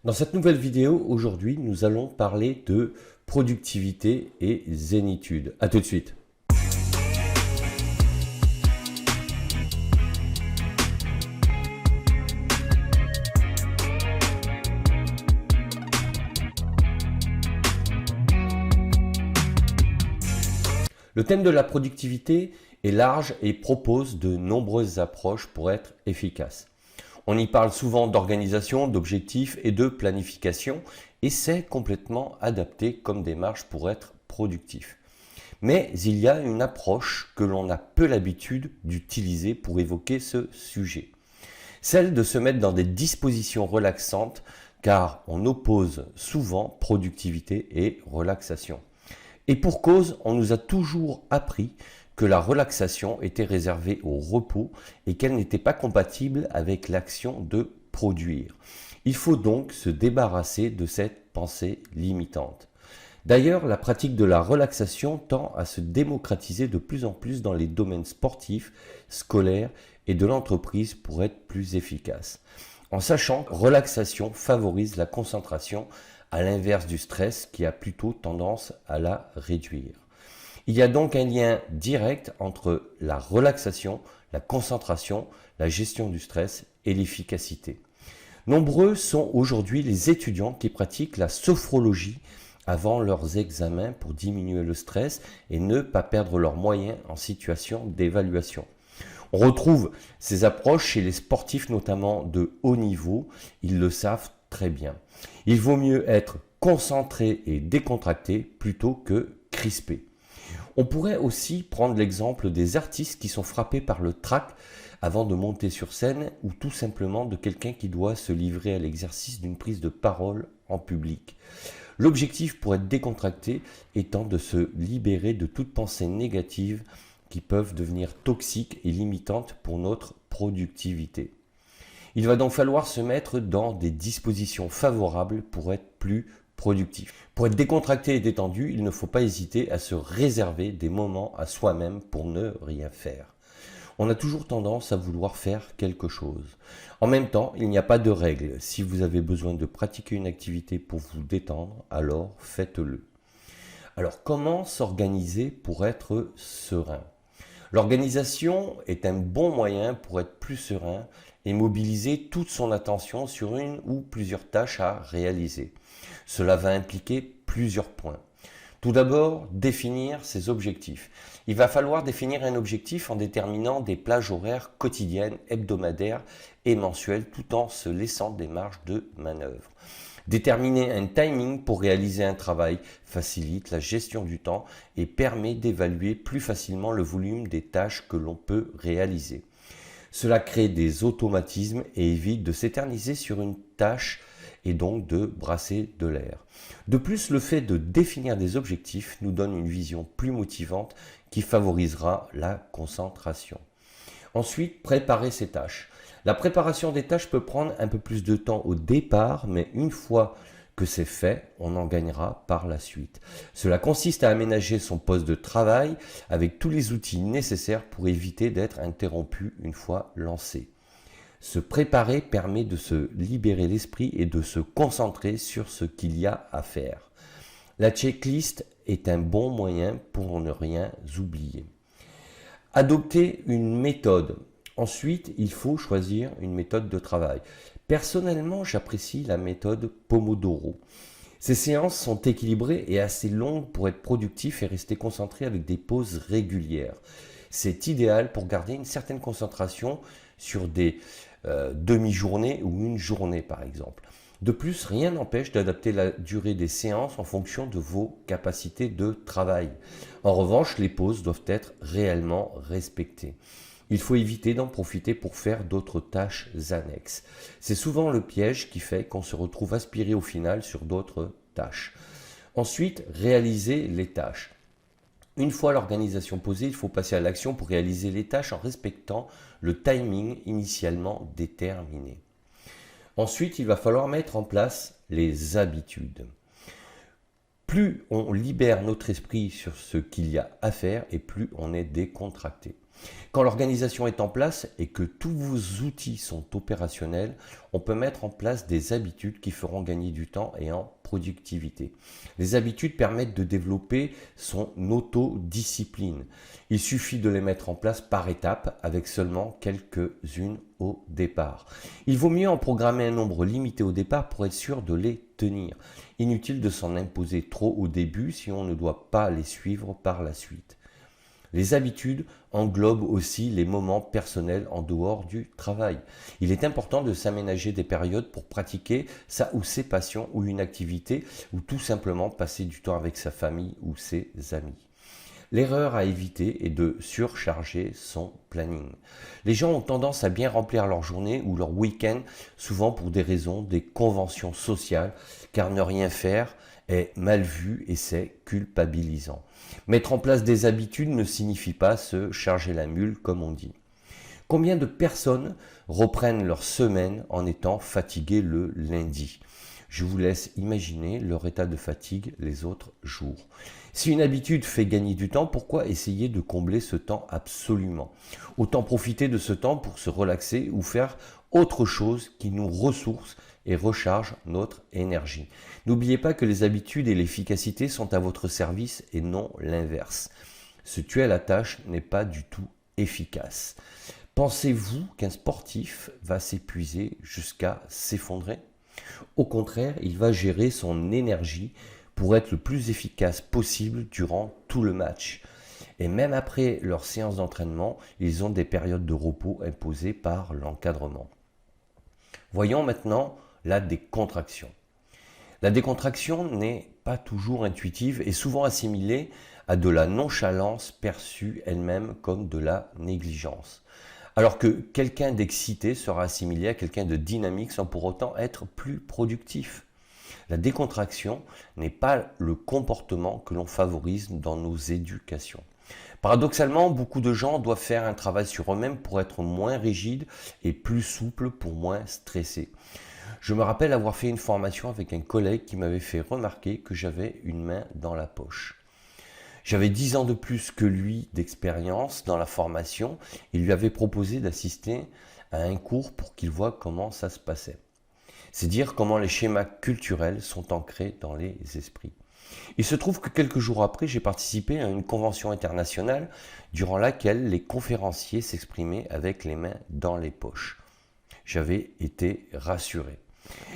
Dans cette nouvelle vidéo, aujourd'hui, nous allons parler de productivité et zénitude. À tout de suite. Le thème de la productivité est large et propose de nombreuses approches pour être efficace. On y parle souvent d'organisation, d'objectifs et de planification, et c'est complètement adapté comme démarche pour être productif. Mais il y a une approche que l'on a peu l'habitude d'utiliser pour évoquer ce sujet. Celle de se mettre dans des dispositions relaxantes, car on oppose souvent productivité et relaxation. Et pour cause, on nous a toujours appris que la relaxation était réservée au repos et qu'elle n'était pas compatible avec l'action de produire. Il faut donc se débarrasser de cette pensée limitante. D'ailleurs, la pratique de la relaxation tend à se démocratiser de plus en plus dans les domaines sportifs, scolaires et de l'entreprise pour être plus efficace. En sachant que la relaxation favorise la concentration, à l'inverse du stress qui a plutôt tendance à la réduire. Il y a donc un lien direct entre la relaxation, la concentration, la gestion du stress et l'efficacité. Nombreux sont aujourd'hui les étudiants qui pratiquent la sophrologie avant leurs examens pour diminuer le stress et ne pas perdre leurs moyens en situation d'évaluation. On retrouve ces approches chez les sportifs notamment de haut niveau, ils le savent très bien. Il vaut mieux être concentré et décontracté plutôt que crispé. On pourrait aussi prendre l'exemple des artistes qui sont frappés par le trac avant de monter sur scène ou tout simplement de quelqu'un qui doit se livrer à l'exercice d'une prise de parole en public. L'objectif pour être décontracté étant de se libérer de toute pensée négative qui peuvent devenir toxiques et limitantes pour notre productivité. Il va donc falloir se mettre dans des dispositions favorables pour être plus productif. Pour être décontracté et détendu, il ne faut pas hésiter à se réserver des moments à soi-même pour ne rien faire. On a toujours tendance à vouloir faire quelque chose. En même temps, il n'y a pas de règle. Si vous avez besoin de pratiquer une activité pour vous détendre, alors faites-le. Alors, comment s'organiser pour être serein ? L'organisation est un bon moyen pour être plus serein et mobiliser toute son attention sur une ou plusieurs tâches à réaliser. Cela va impliquer plusieurs points. Tout d'abord, définir ses objectifs. Il va falloir définir un objectif en déterminant des plages horaires quotidiennes, hebdomadaires et mensuelles tout en se laissant des marges de manœuvre. Déterminer un timing pour réaliser un travail facilite la gestion du temps et permet d'évaluer plus facilement le volume des tâches que l'on peut réaliser. Cela crée des automatismes et évite de s'éterniser sur une tâche et donc de brasser de l'air. De plus, le fait de définir des objectifs nous donne une vision plus motivante qui favorisera la concentration. Ensuite, préparer ses tâches. La préparation des tâches peut prendre un peu plus de temps au départ, mais une fois que c'est fait, on en gagnera par la suite. Cela consiste à aménager son poste de travail avec tous les outils nécessaires pour éviter d'être interrompu une fois lancé. Se préparer permet de se libérer l'esprit et de se concentrer sur ce qu'il y a à faire. La checklist est un bon moyen pour ne rien oublier. Adopter une méthode. Ensuite, il faut choisir une méthode de travail. Personnellement, j'apprécie la méthode Pomodoro. Ces séances sont équilibrées et assez longues pour être productif et rester concentré avec des pauses régulières. C'est idéal pour garder une certaine concentration sur des demi-journées ou une journée par exemple. De plus, rien n'empêche d'adapter la durée des séances en fonction de vos capacités de travail. En revanche, les pauses doivent être réellement respectées. Il faut éviter d'en profiter pour faire d'autres tâches annexes. C'est souvent le piège qui fait qu'on se retrouve aspiré au final sur d'autres tâches. Ensuite, réaliser les tâches. Une fois l'organisation posée, il faut passer à l'action pour réaliser les tâches en respectant le timing initialement déterminé. Ensuite, il va falloir mettre en place les habitudes. Plus on libère notre esprit sur ce qu'il y a à faire et plus on est décontracté. Quand l'organisation est en place et que tous vos outils sont opérationnels, on peut mettre en place des habitudes qui feront gagner du temps et en productivité. Les habitudes permettent de développer son autodiscipline. Il suffit de les mettre en place par étapes avec seulement quelques-unes au départ. Il vaut mieux en programmer un nombre limité au départ pour être sûr de les tenir. Inutile de s'en imposer trop au début si on ne doit pas les suivre par la suite. Les habitudes englobent aussi les moments personnels en dehors du travail. Il est important de s'aménager des périodes pour pratiquer sa ou ses passions ou une activité ou tout simplement passer du temps avec sa famille ou ses amis. L'erreur à éviter est de surcharger son planning. Les gens ont tendance à bien remplir leur journée ou leur week-end, souvent pour des raisons, des conventions sociales, car ne rien faire est mal vu et c'est culpabilisant. Mettre en place des habitudes ne signifie pas se charger la mule, comme on dit. Combien de personnes reprennent leur semaine en étant fatiguées le lundi ? Je vous laisse imaginer leur état de fatigue les autres jours. Si une habitude fait gagner du temps, pourquoi essayer de combler ce temps absolument ? Autant profiter de ce temps pour se relaxer ou faire autre chose qui nous ressource et recharge notre énergie. N'oubliez pas que les habitudes et l'efficacité sont à votre service et non l'inverse. Se tuer à la tâche n'est pas du tout efficace. Pensez-vous qu'un sportif va s'épuiser jusqu'à s'effondrer ? Au contraire, il va gérer son énergie pour être le plus efficace possible durant tout le match. Et même après leur séance d'entraînement, ils ont des périodes de repos imposées par l'encadrement. Voyons maintenant la décontraction. La décontraction n'est pas toujours intuitive et souvent assimilée à de la nonchalance perçue elle-même comme de la négligence. Alors que quelqu'un d'excité sera assimilé à quelqu'un de dynamique sans pour autant être plus productif. La décontraction n'est pas le comportement que l'on favorise dans nos éducations. Paradoxalement, beaucoup de gens doivent faire un travail sur eux-mêmes pour être moins rigides et plus souples pour moins stresser. Je me rappelle avoir fait une formation avec un collègue qui m'avait fait remarquer que j'avais une main dans la poche. J'avais 10 ans de plus que lui d'expérience dans la formation et lui avais proposé d'assister à un cours pour qu'il voie comment ça se passait. C'est dire comment les schémas culturels sont ancrés dans les esprits. Il se trouve que quelques jours après, j'ai participé à une convention internationale durant laquelle les conférenciers s'exprimaient avec les mains dans les poches. J'avais été rassuré.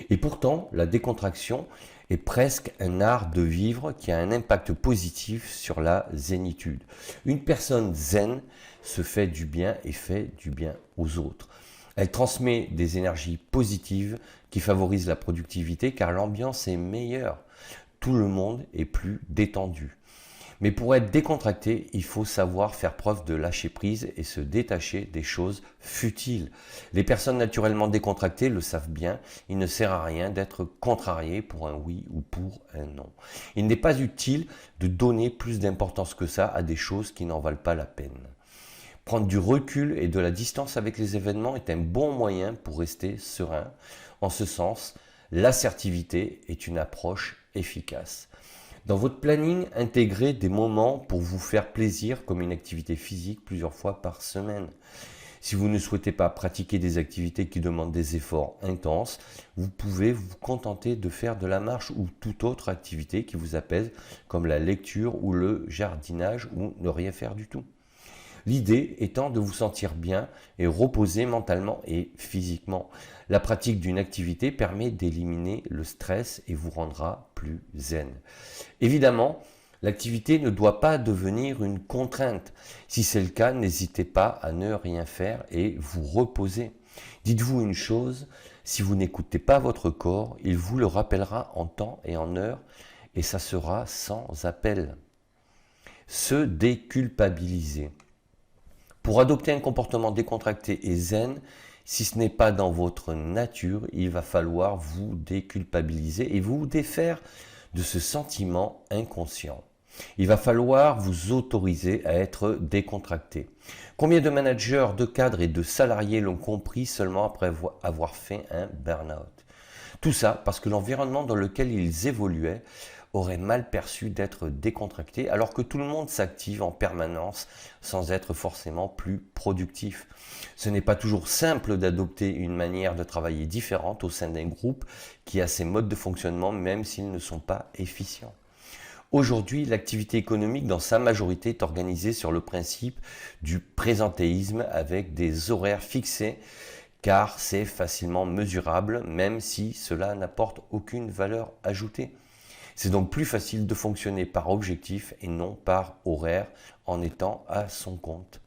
Et pourtant, la décontraction est presque un art de vivre qui a un impact positif sur la zénitude. Une personne zen se fait du bien et fait du bien aux autres. Elle transmet des énergies positives qui favorisent la productivité car l'ambiance est meilleure. Tout le monde est plus détendu. Mais pour être décontracté, il faut savoir faire preuve de lâcher prise et se détacher des choses futiles. Les personnes naturellement décontractées le savent bien, il ne sert à rien d'être contrarié pour un oui ou pour un non. Il n'est pas utile de donner plus d'importance que ça à des choses qui n'en valent pas la peine. Prendre du recul et de la distance avec les événements est un bon moyen pour rester serein. En ce sens, l'assertivité est une approche efficace. Dans votre planning, intégrez des moments pour vous faire plaisir comme une activité physique plusieurs fois par semaine. Si vous ne souhaitez pas pratiquer des activités qui demandent des efforts intenses, vous pouvez vous contenter de faire de la marche ou toute autre activité qui vous apaise comme la lecture ou le jardinage ou ne rien faire du tout. L'idée étant de vous sentir bien et reposé mentalement et physiquement. La pratique d'une activité permet d'éliminer le stress et vous rendra plus zen. Évidemment, l'activité ne doit pas devenir une contrainte. Si c'est le cas, n'hésitez pas à ne rien faire et vous reposer. Dites-vous une chose, si vous n'écoutez pas votre corps, il vous le rappellera en temps et en heure et ça sera sans appel. Se déculpabiliser. Pour adopter un comportement décontracté et zen, si ce n'est pas dans votre nature, il va falloir vous déculpabiliser et vous défaire de ce sentiment inconscient. Il va falloir vous autoriser à être décontracté. Combien de managers, de cadres et de salariés l'ont compris seulement après avoir fait un burn-out ? Tout ça parce que l'environnement dans lequel ils évoluaient aurait mal perçu d'être décontracté alors que tout le monde s'active en permanence sans être forcément plus productif. Ce n'est pas toujours simple d'adopter une manière de travailler différente au sein d'un groupe qui a ses modes de fonctionnement même s'ils ne sont pas efficients. Aujourd'hui, l'activité économique dans sa majorité est organisée sur le principe du présentéisme avec des horaires fixés car c'est facilement mesurable même si cela n'apporte aucune valeur ajoutée. C'est donc plus facile de fonctionner par objectif et non par horaire en étant à son compte.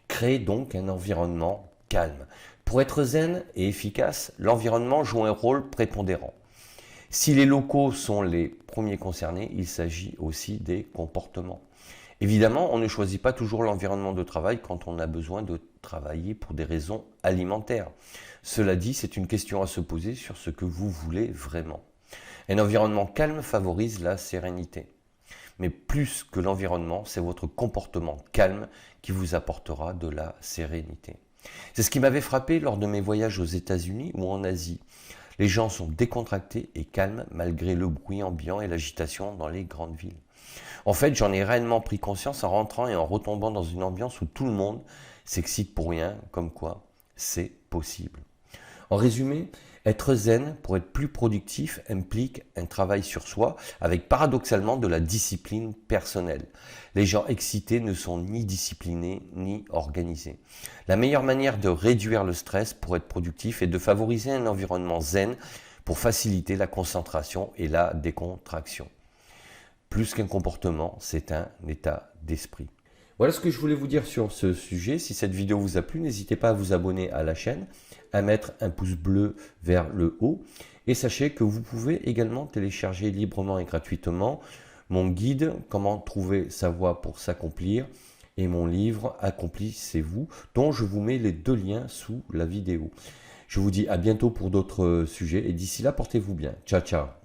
Créez donc un environnement calme. Pour être zen et efficace, l'environnement joue un rôle prépondérant. Si les locaux sont les premiers concernés, il s'agit aussi des comportements. Évidemment, on ne choisit pas toujours l'environnement de travail quand on a besoin de travailler pour des raisons alimentaires. Cela dit, c'est une question à se poser sur ce que vous voulez vraiment. Un environnement calme favorise la sérénité. Mais plus que l'environnement, c'est votre comportement calme qui vous apportera de la sérénité. C'est ce qui m'avait frappé lors de mes voyages aux États-Unis ou en Asie. Les gens sont décontractés et calmes malgré le bruit ambiant et l'agitation dans les grandes villes. En fait, j'en ai réellement pris conscience en rentrant et en retombant dans une ambiance où tout le monde s'excite pour rien, comme quoi c'est possible. En résumé, être zen pour être plus productif implique un travail sur soi avec paradoxalement de la discipline personnelle. Les gens excités ne sont ni disciplinés ni organisés. La meilleure manière de réduire le stress pour être productif est de favoriser un environnement zen pour faciliter la concentration et la décontraction. Plus qu'un comportement, c'est un état d'esprit. Voilà ce que je voulais vous dire sur ce sujet. Si cette vidéo vous a plu, n'hésitez pas à vous abonner à la chaîne, à mettre un pouce bleu vers le haut. Et sachez que vous pouvez également télécharger librement et gratuitement mon guide « Comment trouver sa voie pour s'accomplir » et mon livre « Accomplissez-vous » dont je vous mets les deux liens sous la vidéo. Je vous dis à bientôt pour d'autres sujets et d'ici là, portez-vous bien. Ciao, ciao.